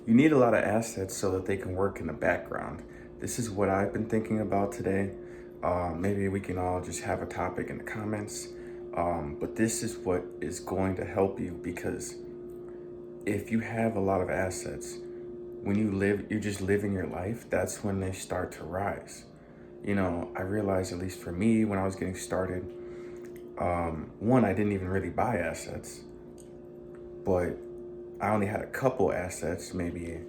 You need a lot of assets so that they can work in the background. This is what I've been thinking about today. Maybe we can all just have a topic in the comments. But this is what is going to help you, because if you have a lot of assets, when you're just living your life, that's when they start to rise. I realized, at least for me, when I was getting started, one, I didn't even really buy assets, but I only had a couple assets, maybe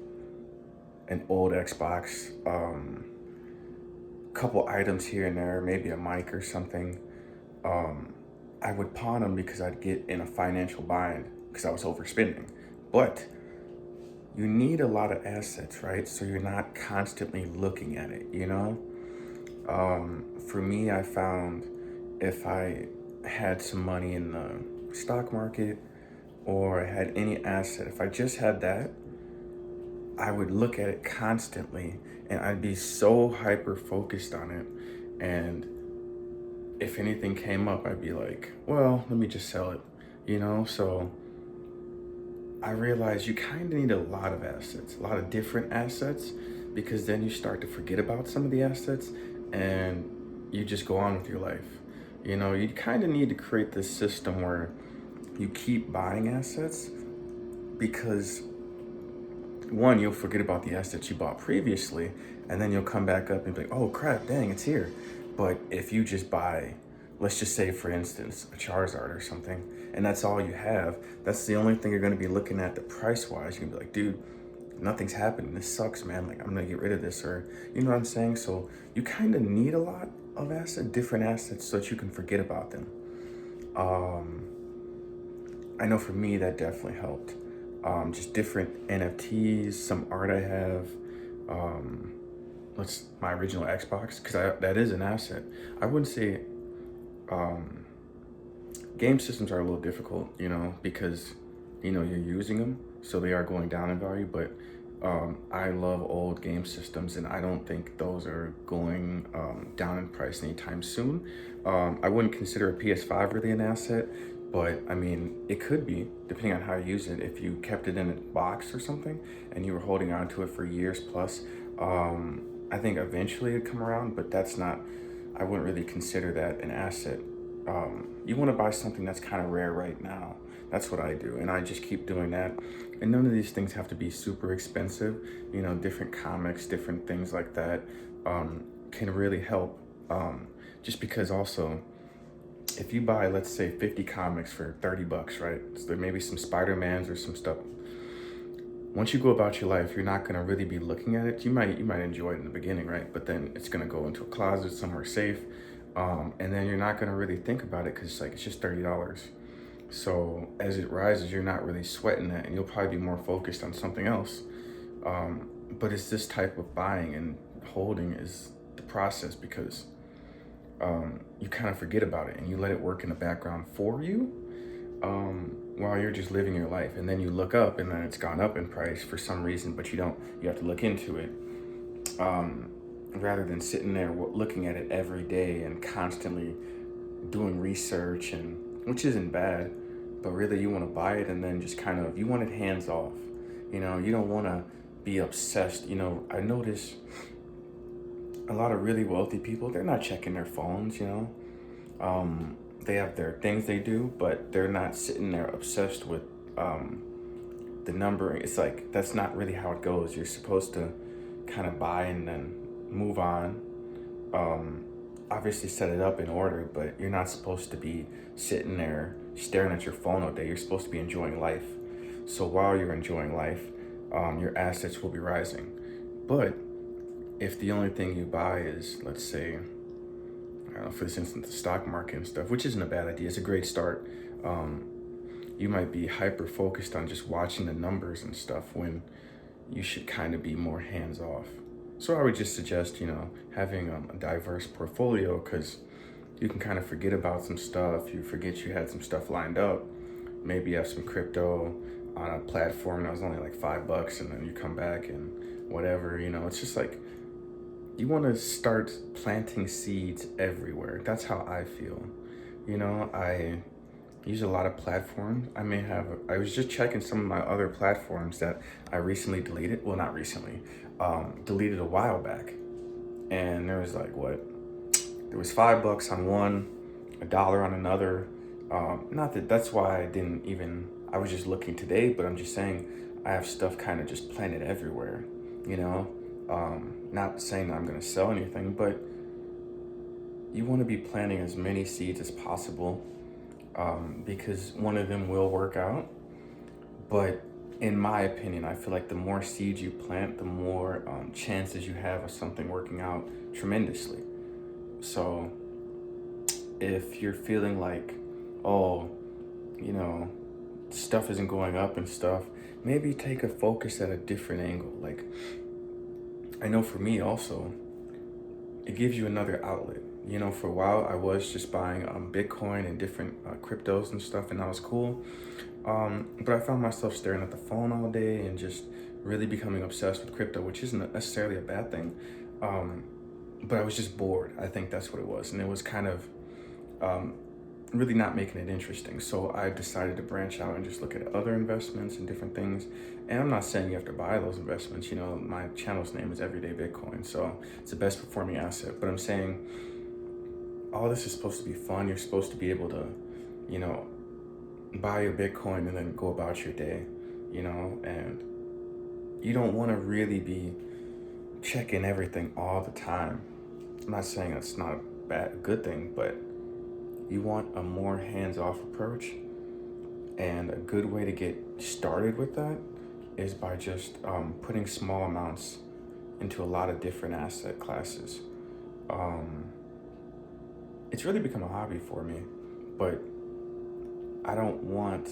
an old Xbox, couple items here and there, maybe a mic or something. Um, I would pawn them because I'd get in a financial bind because I was overspending. But you need a lot of assets, right? So you're not constantly looking at it. For me, I found if I had some money in the stock market or I had any asset, if I just had that, I would look at it constantly and I'd be so hyper focused on it. And if anything came up, I'd be like, well, let me just sell it. So I realized you kind of need a lot of assets, a lot of different assets, because then you start to forget about some of the assets and you just go on with your life. You kind of need to create this system where you keep buying assets, because one, you'll forget about the assets you bought previously, and then you'll come back up and be like, oh crap, dang, it's here. But if you just buy, let's just say, for instance, a Charizard or something, and that's all you have, that's the only thing you're going to be looking at the price wise. You're going to be like, dude, nothing's happening. This sucks, man. Like, I'm going to get rid of this, or you know what I'm saying? So you kind of need a lot of different assets, so that you can forget about them. Um, I know for me that definitely helped. Just different NFTs, some art I have. Um, my original Xbox, because that is an asset. I wouldn't say um, game systems are a little difficult, because you're using them, so they are going down in value. But I love old game systems, and I don't think those are going down in price anytime soon. I wouldn't consider a PS5 really an asset, but I mean, it could be, depending on how you use it. If you kept it in a box or something and you were holding on to it for years plus, I think eventually it'd come around, but I wouldn't really consider that an asset. You want to buy something that's kind of rare right now. That's what I do, and I just keep doing that. And none of these things have to be super expensive. Different comics, different things like that can really help. Just because also, if you buy, let's say, 50 comics for $30, right? So there may be some Spider-Mans or some stuff. Once you go about your life, you're not going to really be looking at it. You might enjoy it in the beginning, right? But then it's going to go into a closet somewhere safe. And then you're not going to really think about it, because it's just $30. So as it rises, you're not really sweating that, and you'll probably be more focused on something else. But it's this type of buying and holding is the process, because you kind of forget about it and you let it work in the background for you, while you're just living your life. And then you look up and then it's gone up in price for some reason, but you have to look into it. Rather than sitting there looking at it every day and constantly doing research, and which isn't bad, but really you want to buy it and then just you want it hands off. You don't want to be obsessed. I notice a lot of really wealthy people, they're not checking their phones. They have their things they do, but they're not sitting there obsessed with the number. It's like, that's not really how it goes. You're supposed to kind of buy and then move on. Obviously set it up in order, but you're not supposed to be sitting there staring at your phone all day. You're supposed to be enjoying life. So while you're enjoying life, your assets will be rising. But if the only thing you buy is, let's say, I don't know, for this instance, the stock market and stuff, which isn't a bad idea, it's a great start. You might be hyper focused on just watching the numbers and stuff, when you should kind of be more hands off. So I would just suggest, having a diverse portfolio, because you can kind of forget about some stuff. You forget you had some stuff lined up. Maybe you have some crypto on a platform that was only like $5, and then you come back and whatever. It's just like, you want to start planting seeds everywhere. That's how I feel. I use a lot of platforms. I was just checking some of my other platforms that I recently deleted. Well, not recently, deleted a while back. And there was like, what? There was $5 on one, $1 on another. Not that that's why I was just looking today, but I'm just saying I have stuff kind of just planted everywhere, you know? Not saying that I'm going to sell anything, but you want to be planting as many seeds as possible, because one of them will work out. But in my opinion, I feel like the more seeds you plant, the more chances you have of something working out tremendously. So if you're feeling like, oh, you know, stuff isn't going up and stuff, maybe take a focus at a different angle. Like, I know for me also, it gives you another outlet. You know, for a while I was just buying Bitcoin and different cryptos and stuff, and that was cool. But I found myself staring at the phone all day and just really becoming obsessed with crypto, which isn't necessarily a bad thing. But I was just bored. I think that's what it was. And it was kind of really not making it interesting. So I decided to branch out and just look at other investments and different things. And I'm not saying you have to buy those investments. You know, my channel's name is Everyday Bitcoin, so it's the best performing asset. But I'm saying all this is supposed to be fun. You're supposed to be able to, you know, buy your Bitcoin and then go about your day, you know, and you don't want to really be checking everything all the time. I'm not saying that's not a good thing, but you want a more hands-off approach. And a good way to get started with that is by just putting small amounts into a lot of different asset classes. It's really become a hobby for me, but I want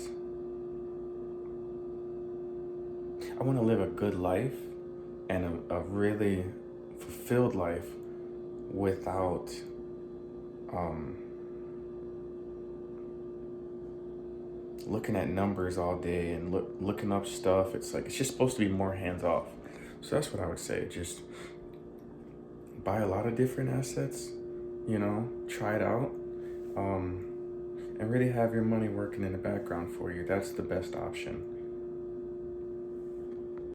to live a good life and a really fulfilled life without looking at numbers all day and looking up stuff. It's like, it's just supposed to be more hands off. So that's what I would say. Just buy a lot of different assets, you know, try it out, and really have your money working in the background for you. That's the best option.